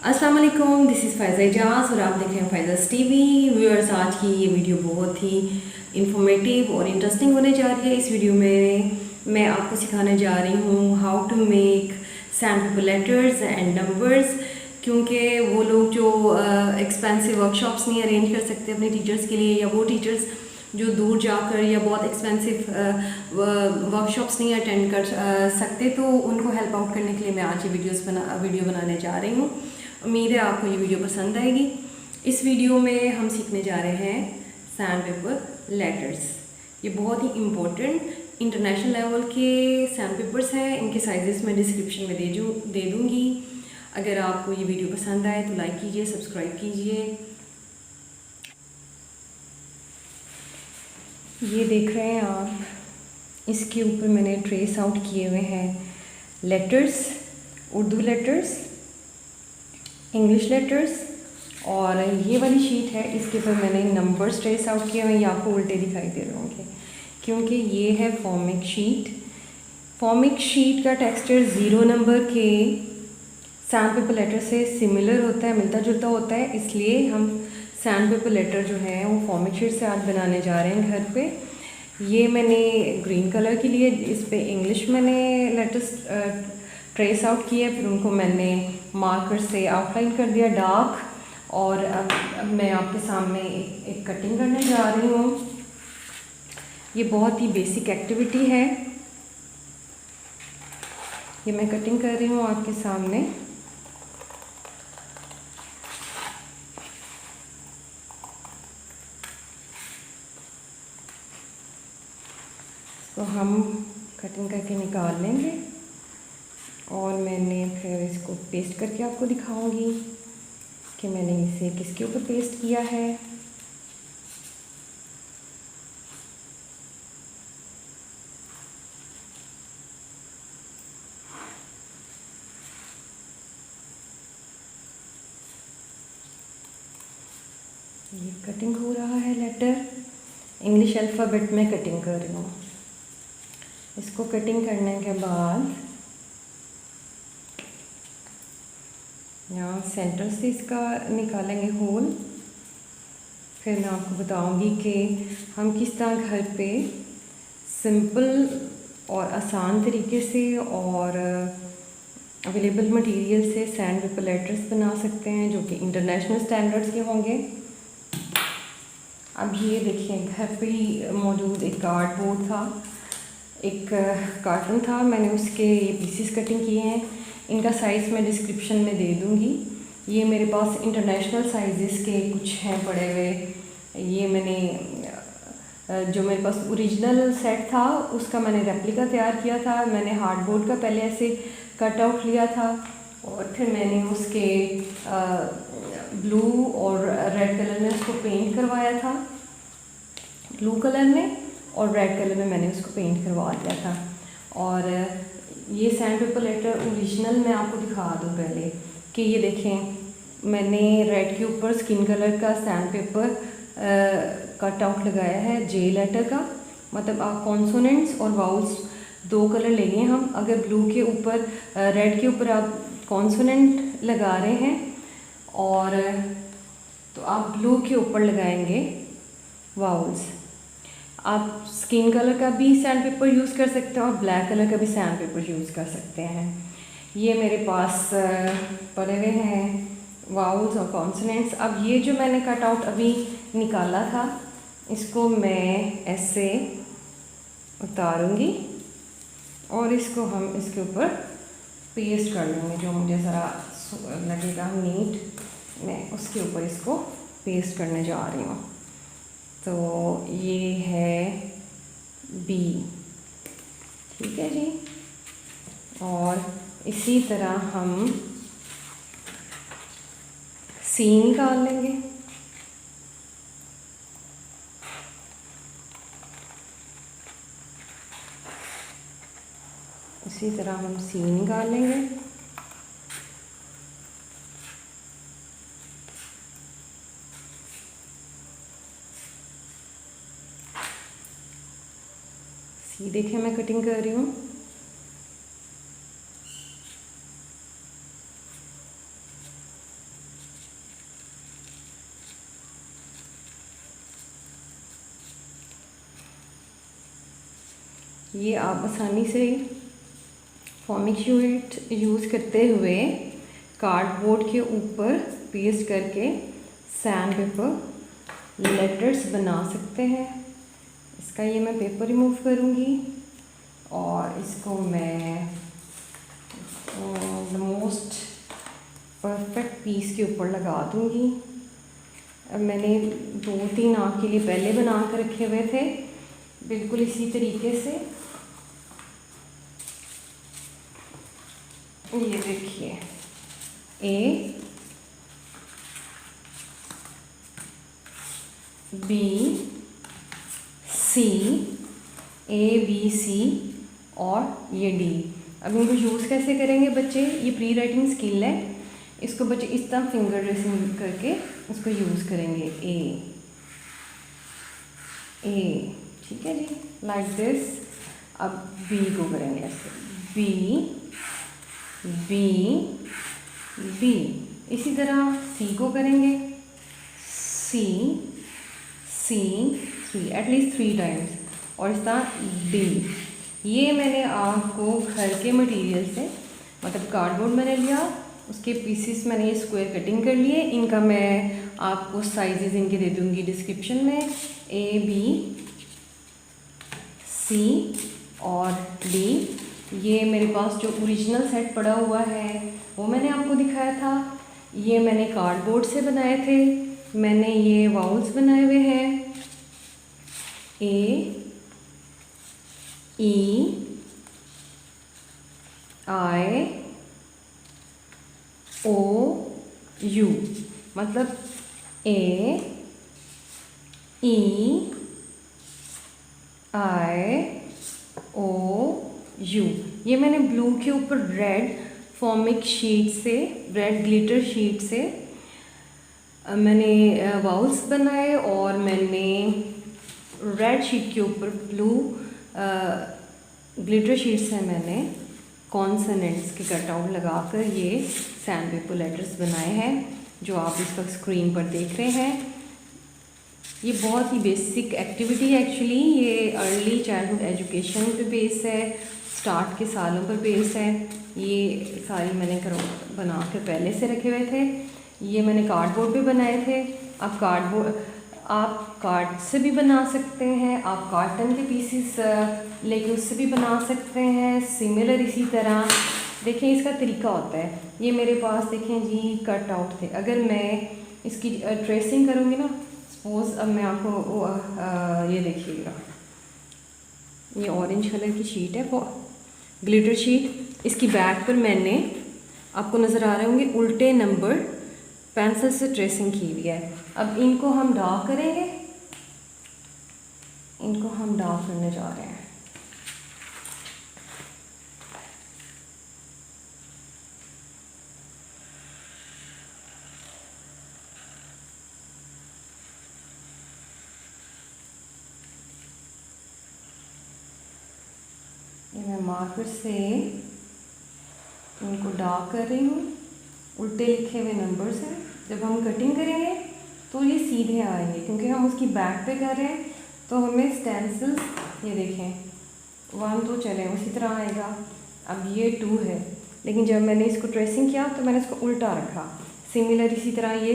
अस्सलाम वालेकुम, this is Faiza Ejaz और आप देख रहे हैं फ़ायज़ाज़ टीवी। व्यूअर्स, आज की ये वीडियो बहुत ही इंफॉर्मेटिव और इंटरेस्टिंग होने जा रही है। इस वीडियो में मैं आपको सिखाने जा रही हूँ how to make sandpaper letters and numbers, क्योंकि वो लोग जो एक्सपेंसिव वर्कशॉप्स नहीं अरेंज कर सकते अपने टीचर्स के लिए, या वो टीचर्स जो दूर जाकर या बहुत एक्सपेंसिव वर्कशॉप्स नहीं अटेंड कर सकते, तो उनको हेल्प आउट करने के लिए मैं आज ये वीडियो बनाने जा रही हूँ। उम्मीद है आपको ये वीडियो पसंद आएगी। इस वीडियो में हम सीखने जा रहे हैं सैंडपेपर लेटर्स। ये बहुत ही इम्पोर्टेंट इंटरनेशनल लेवल के सैंडपेपर्स हैं। इनके साइजेस मैं डिस्क्रिप्शन में दे दूँगी। अगर आपको ये वीडियो पसंद आए तो लाइक कीजिए, सब्सक्राइब कीजिए। ये देख रहे हैं आप, इसके ऊपर मैंने ट्रेस आउट किए हुए हैं letters, Urdu letters, English letters, और ये वाली शीट है, इसके ऊपर मैंने नंबर्स ट्रेस आउट किए हुए हैं। ये आपको उल्टे दिखाई दे रहे होंगे क्योंकि ये है फॉर्मिक शीट। फॉर्मिक शीट का टेक्सचर 0 नंबर के सैंडपेपर लेटर से सिमिलर होता है, मिलता जुलता होता है, इसलिए हम सैंडपेपर लेटर जो है वो फॉर्मिक शीट से आज बनाने जा रहे हैं घर पे। ये मैंने ग्रीन कलर के लिए इस पे इंग्लिश मैंने लेटर्स ट्रेस आउट किए, फिर उनको मैंने मार्कर से आउटलाइन कर दिया डार्क। और अब मैं आपके सामने एक कटिंग करने जा रही हूँ। ये बहुत ही बेसिक एक्टिविटी है। ये मैं कटिंग कर रही हूँ आपके सामने। तो हम कटिंग करके निकाल लेंगे और मैंने फिर इसको पेस्ट करके आपको दिखाऊंगी कि मैंने इसे किसके ऊपर पेस्ट किया है। ये कटिंग हो रहा है लेटर, इंग्लिश अल्फ़ाबेट में कटिंग कर रही हूँ। इसको कटिंग करने के बाद यहाँ सेंटर से इसका निकालेंगे होल। फिर मैं आपको बताऊंगी कि हम किस तरह घर पे सिंपल और आसान तरीके से और अवेलेबल मटेरियल से सैंडपेपर लेटर्स बना सकते हैं जो कि इंटरनेशनल स्टैंडर्ड्स के होंगे। अब ये देखिए, घर पे ही मौजूद एक कार्डबोर्ड था, एक कार्टन था, मैंने उसके ये पीसीस कटिंग किए हैं। इनका साइज़ मैं डिस्क्रिप्शन में दे दूँगी। ये मेरे पास इंटरनेशनल साइज़ के कुछ हैं पड़े हुए। ये मैंने जो मेरे पास ओरिजिनल सेट था उसका मैंने रेप्लिका तैयार किया था। मैंने हार्डबोर्ड का पहले ऐसे कट आउट लिया था और फिर मैंने उसके ब्लू और रेड कलर में उसको पेंट करवाया था। ब्लू कलर में और रेड कलर में मैंने उसको पेंट करवा दिया था। और ये सैंडपेपर लेटर ओरिजिनल मैं आपको दिखा दूँ पहले कि ये देखें, मैंने रेड के ऊपर स्किन कलर का सैंडपेपर कट आउट लगाया है जे लेटर का। मतलब आप कॉन्सोनेंट्स और वाउल्स दो कलर लेंगे हम। अगर ब्लू के ऊपर रेड के ऊपर आप कॉन्सोनेंट लगा रहे हैं और तो आप ब्लू के ऊपर लगाएंगे वाउल्स। आप स्किन कलर का भी सैंडपेपर यूज़ कर सकते हैं और ब्लैक कलर का भी सैंडपेपर यूज़ कर सकते हैं। ये मेरे पास पड़े हुए हैं वाउल्स और कॉन्सोनेंट्स। अब ये जो मैंने कट आउट अभी निकाला था इसको मैं ऐसे उतारूंगी और इसको हम इसके ऊपर पेस्ट कर लेंगे। जो मुझे ज़रा लगेगा नीट, मैं उसके ऊपर इसको पेस्ट करने जा रही हूँ। तो ये है बी, ठीक है जी। और इसी तरह हम सी निकाल लेंगे। इसी तरह हम सी निकाल लेंगे। सी देखें मैं कटिंग कर रही हूँ। ये आप आसानी से फॉर्मिक शीट यूज़ करते हुए कार्डबोर्ड के ऊपर पेस्ट करके सैंड पेपर लेटर्स बना सकते हैं। इसका ये मैं पेपर रिमूव करूँगी और इसको मैं द मोस्ट परफेक्ट पीस के ऊपर लगा दूँगी। अब मैंने 2-3 आँख के लिए पहले बना कर रखे हुए थे, बिल्कुल इसी तरीके से। ये देखिए, A B C, A B C और ये D। अब इनको यूज़ कैसे करेंगे बच्चे, ये प्री राइटिंग स्किल है, इसको बच्चे इस तरह फिंगर ड्रेसिंग करके इसको यूज़ करेंगे। ए ठीक है जी, लाइक दिस। अब बी को करेंगे ऐसे, बी बी। इसी तरह सी को करेंगे, सी एटलीस्ट 3 टाइम्स। और इस तरह डी। ये मैंने आपको घर के मटेरियल से, मतलब कार्डबोर्ड मैंने लिया, उसके पीसेस मैंने ये स्क्वायर कटिंग कर लिए। इनका मैं आपको साइजेस इनके दे दूँगी डिस्क्रिप्शन में। A B C और D। ये मेरे पास जो ओरिजिनल सेट पड़ा हुआ है वो मैंने आपको दिखाया था। ये मैंने कार्डबोर्ड से बनाए थे। मैंने ये वाउल्स बनाए हुए हैं, A E I O U, मतलब A E I O U। ये मैंने ब्लू के ऊपर रेड फॉर्मिक शीट से, रेड ग्लिटर शीट से मैंने वाउल्स बनाए और मैंने रेड शीट के ऊपर ब्लू ग्लिटर शीट से मैंने कॉन्सोनेंट्स के कटआउट लगाकर ये सैंड पेपर लेटर्स बनाए हैं, जो आप इस वक्त स्क्रीन पर देख रहे हैं। ये बहुत ही बेसिक एक्टिविटी है एक्चुअली। ये अर्ली चाइल्डहुड एजुकेशन पे बेस है, स्टार्ट के सालों पर बेस है। ये सारी मैंने बना के पहले से रखे हुए थे। ये मैंने कार्डबोर्ड पे बनाए थे। आप कार्ड से भी बना सकते हैं, आप कार्टन के पीसेस लेके उससे भी बना सकते हैं। सिमिलर इसी तरह देखें इसका तरीका होता है। ये मेरे पास देखें जी कट आउट थे। अगर मैं इसकी ट्रेसिंग करूँगी ना, सपोज अब मैं आपको ये देखिएगा, ये ऑरेंज कलर की शीट है, ग्लिटर शीट। इसकी बैक पर मैंने, आपको नज़र आ रहे होंगे, उल्टे नंबर पेंसिल से ट्रेसिंग की हुई है। अब इनको हम ड्रा करेंगे, इनको हम ड्रा करने जा रहे हैं। ये मैं मार्कर से इनको ड्रा कर रही हूँ। उल्टे लिखे हुए नंबर्स हैं। जब हम कटिंग करेंगे तो ये सीधे आएंगे, क्योंकि हम उसकी बैक पे कर रहे हैं। तो हमें स्टेंसिल्स, ये देखें 1 तो चले उसी तरह आएगा। अब ये 2 है, लेकिन जब मैंने इसको ट्रेसिंग किया तो मैंने इसको उल्टा रखा। सिमिलर इसी तरह ये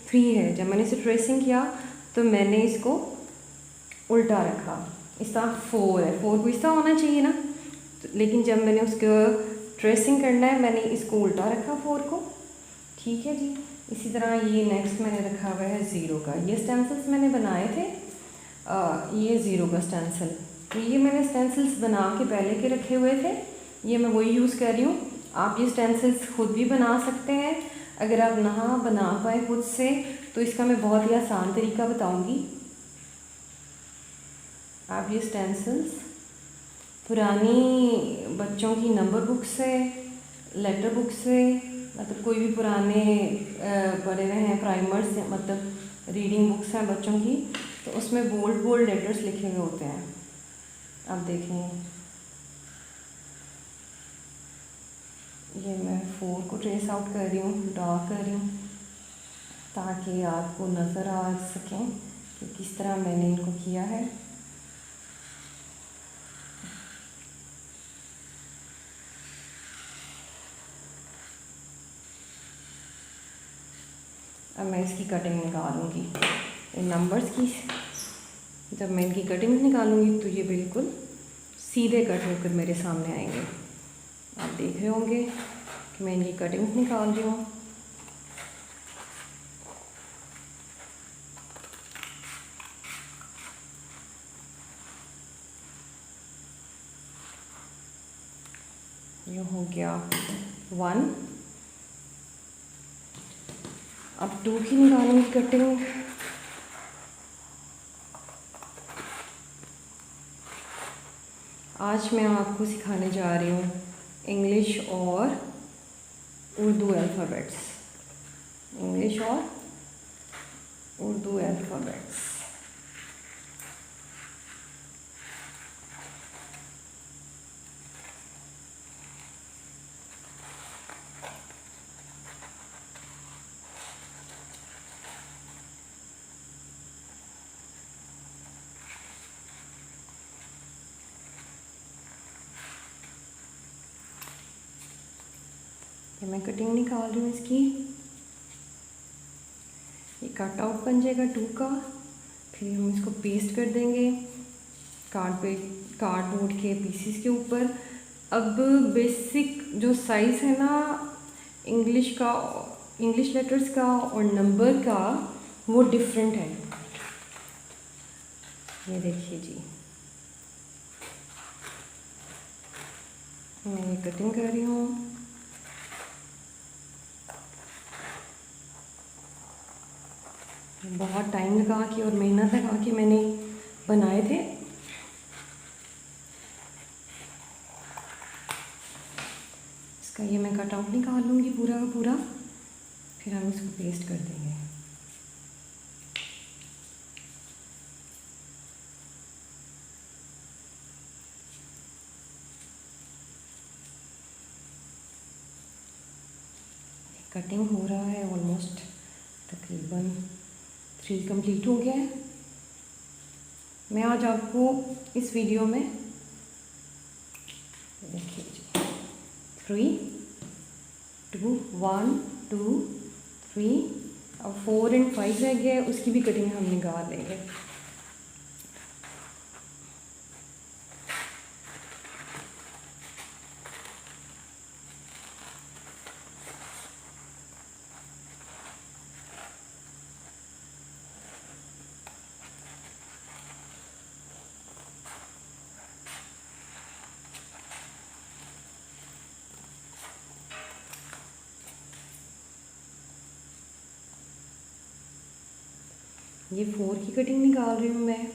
3 है, जब मैंने इसे ट्रेसिंग किया तो मैंने इसको उल्टा रखा। इस तरह 4 है, 4 को इस तरह होना चाहिए ना, लेकिन जब मैंने उसको ट्रेसिंग करना है मैंने इसको उल्टा रखा 4 को। ठीक है जी। इसी तरह ये नेक्स्ट मैंने रखा हुआ है 0 का। ये स्टेंसिल्स मैंने बनाए थे, ये 0 का स्टेंसिल। तो ये मैंने स्टेंसिल्स बना के पहले के रखे हुए थे, ये मैं वही यूज़ कर रही हूँ। आप ये स्टेंसिल्स खुद भी बना सकते हैं। अगर आप ना बना पाए खुद से तो इसका मैं बहुत ही आसान तरीका बताऊँगी। आप ये स्टेंसिल्स पुरानी बच्चों की नंबर बुक से, लेटर बुक से, मतलब कोई भी पुराने पढ़े हुए हैं प्राइमर्स, मतलब रीडिंग बुक्स हैं बच्चों की, तो उसमें बोल्ड बोल्ड लेटर्स लिखे हुए होते हैं। आप देखें, ये मैं 4 को ट्रेस आउट कर रही हूँ, ड्रा कर रही हूँ, ताकि आपको नज़र आ सकें कि किस तरह मैंने इनको किया है। अब मैं इसकी कटिंग निकालूंगी इन नंबर्स की। जब मैं इनकी कटिंग निकालूंगी तो ये बिल्कुल सीधे कट होकर मेरे सामने आएंगे। आप देख रहे होंगे कि मैं इनकी कटिंग्स निकाल रही हूँ। ये हो गया 1। अब 2 की निकालूंगी कटिंग। आज मैं आपको सिखाने जा रही हूँ इंग्लिश और उर्दू अल्फ़ाबेट्स। इंग्लिश और उर्दू अल्फ़ाबेट्स। ये मैं कटिंग निकाल रही हूँ इसकी। ये कट आउट बन जाएगा 2 का। फिर हम इसको पेस्ट कर देंगे कार्डबोर्ड के पीसीस के ऊपर। अब बेसिक जो साइज़ है ना इंग्लिश का, इंग्लिश लेटर्स का और नंबर का, वो डिफरेंट है। ये देखिए जी, मैं ये कटिंग कर रही हूँ। बहुत टाइम लगा के और मेहनत लगा के मैंने बनाए थे। इसका ये मैं कट आउट निकाल लूँगी पूरा का पूरा, फिर हम इसको पेस्ट कर देंगे। कटिंग हो रहा है ऑलमोस्ट, तकरीबन 3 कंप्लीट हो गया है। मैं आज आपको इस वीडियो में देखिए जी 3 2 1 2 3, अब 4 और 5 रह गया है, उसकी भी कटिंग हम निकाल लेंगे। ये 4 की कटिंग निकाल रही हूँ मैं।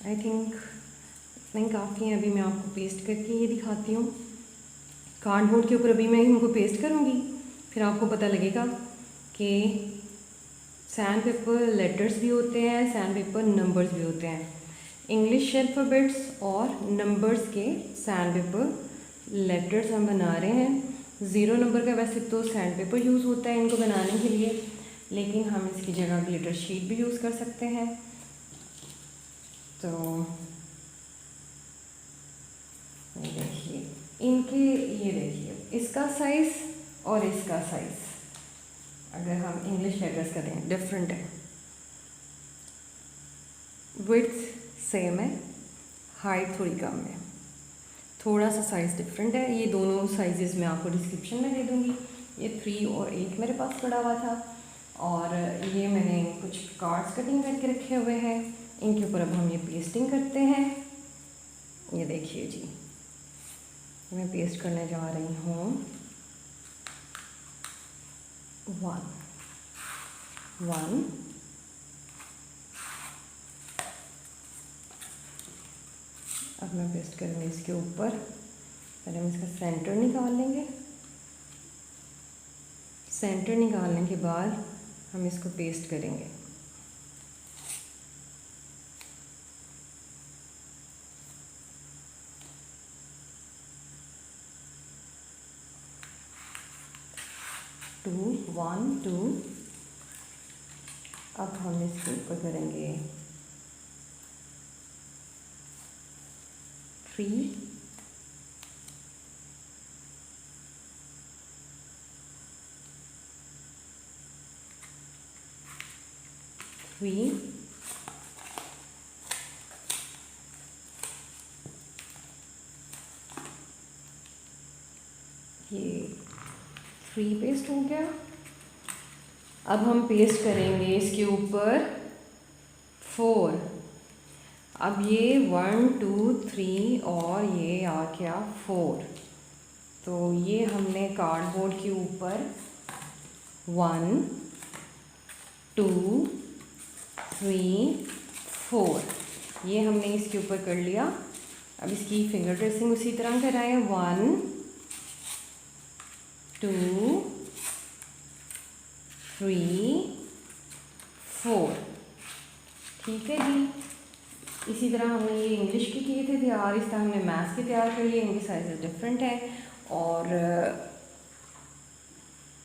आई थिंक इतना ही काफ़ी है। अभी मैं आपको पेस्ट करके ये दिखाती हूँ कार्डबोर्ड के ऊपर। अभी मैं इनको पेस्ट करूँगी, फिर आपको पता लगेगा कि सैंड पेपर लेटर्स भी होते हैं, सैंड पेपर नंबर्स भी होते हैं। इंग्लिश अल्फ़ाबेट्स और नंबर्स के सैंड पेपर लेटर्स हम बना रहे हैं। 0 नंबर का वैसे तो सैंड पेपर यूज़ होता है इनको बनाने के लिए, लेकिन हम इसकी जगह ग्लिटर शीट भी यूज़ कर सकते हैं। तो ये देखिए इनके, ये देखिए इसका साइज़ और इसका साइज़ अगर हम इंग्लिश लेटर्स का दें डिफरेंट है। विड्थ सेम है, हाइट थोड़ी कम है, थोड़ा सा साइज़ डिफरेंट है। ये दोनों साइजेस मैं आपको डिस्क्रिप्शन में दे दूँगी। ये 3 और 8 मेरे पास पड़ा हुआ था, और ये मैंने कुछ कार्ड्स कटिंग करके रखे हुए हैं। इनके ऊपर अब हम ये पेस्टिंग करते हैं। ये देखिए जी, मैं पेस्ट करने जा रही हूँ 1 1। अब मैं पेस्ट करूँगी इसके ऊपर। पहले हम इसका सेंटर निकाल लेंगे। सेंटर निकालने के बाद हम इसको पेस्ट करेंगे। टू 1 2। अब हम इसके ऊपर करेंगे 3 4 3, ये 3 पेस्ट हो गया। अब हम पेस्ट करेंगे इसके ऊपर 4। अब ये 1 2 3 और ये आ गया 4। तो ये हमने कार्डबोर्ड के ऊपर 1 2 3 4 ये हमने इसके ऊपर कर लिया। अब इसकी फिंगर ट्रेसिंग उसी तरह कराएं। 1 2 3 4। ठीक है जी। इसी तरह हमने ये इंग्लिश के किए थे तैयार, इस तरह हमने मैथ्स के तैयार कर लिए। इनके साइजेस डिफरेंट हैं और